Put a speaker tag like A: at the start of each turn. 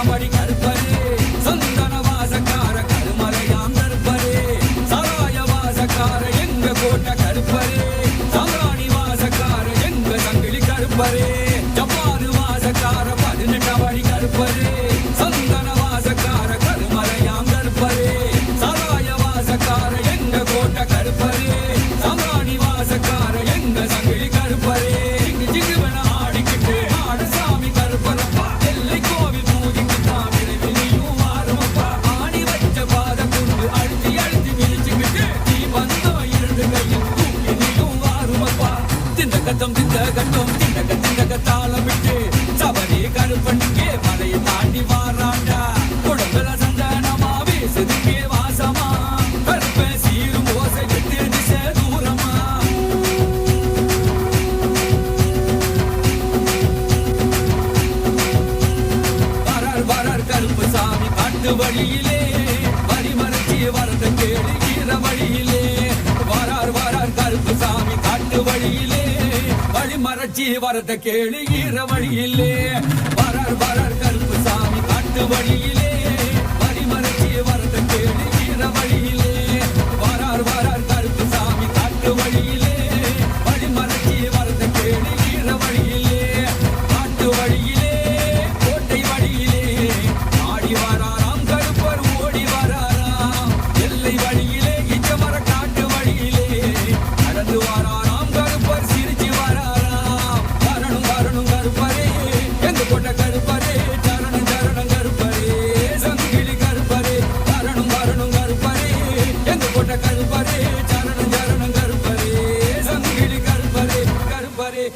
A: பதினெட்டாம் படி கருப்பரே சந்தன வாசக்கார கருமலையாம் கருப்பரே சராய வாசக்கார எங்க கோட்டை கருப்பரே சாராணி வாசக்கார எங்க சங்கிலி கருப்பரே ஜப்பானு வாசக்கார பதினெட்டாம் படி கருப்பரே சந்தன வாசக்கார கருமலையாம் கருப்பரே சராய வாசக்கார எங்க கோட்டை கருப்பரே சாராணி வாசக்கார எங்க சங்கிலி கருப்பரே ஜிகுவன ஆடிக்கிட்டு ஆடசாமி கருப்பரப்பா எல்லை கோவில் பூஜிக்கிட்டான் விரைவினியும் வாரமப்பா ஆணி வச்ச பாத கொண்டு அழுத்தி அழுத்தி மிதிச்சுக்கிட்டு நீ வந்தோம் இரண்டு கையில் தூக்கி நீயும் வாருமப்பா திண்டகத்தம் திண்டக தாளமிட்டு சபரி கருப்பனுக்கே மலையை தாண்டி வாராண்டா உடம்புல சந்தனமா வீசுதுக்கே வாசமா கருப்ப சீரும் ஓசை விட்டு திசை தூரமா வரார் கருப்பு சாமி காட்டு வழியிலே வரிமறைச்சி வரத கேடு ஈர வழியிலே வரார் கருப்பு சாமி காட்டு வழியிலே வழிமறைச்சி வரத கேடு ஈர வழியிலே வரார் கருப்பு சாமி காட்டு வழியிலே வரிமறைச்சி வரத கேடு ஈர வழியிலே வரார் கருப்பு சாமி காட்டு வழியிலே வழிமறைச்சி வரத கேடு ஈர வழியிலே காட்டு வழியிலே கோட்டை வழியிலே ஆடி வராராம் கருப்பர் ஓடி வராராம் எல்லை வழியிலே இச்சமர காட்டு வழியிலே நடந்து வராராம் கருப்பர் சிரிச்சு வராராம் வரணும் கருப்பரே எங்க கொண்ட கருப்பரே சரணம் கருப்பரே சங்கிலி கருப்பரே வரணும் கருப்பரே எங்க கொண்ட கருப்பரே சரணம் கருப்பரே சங்கிலி கருப்பரே கருப்பரே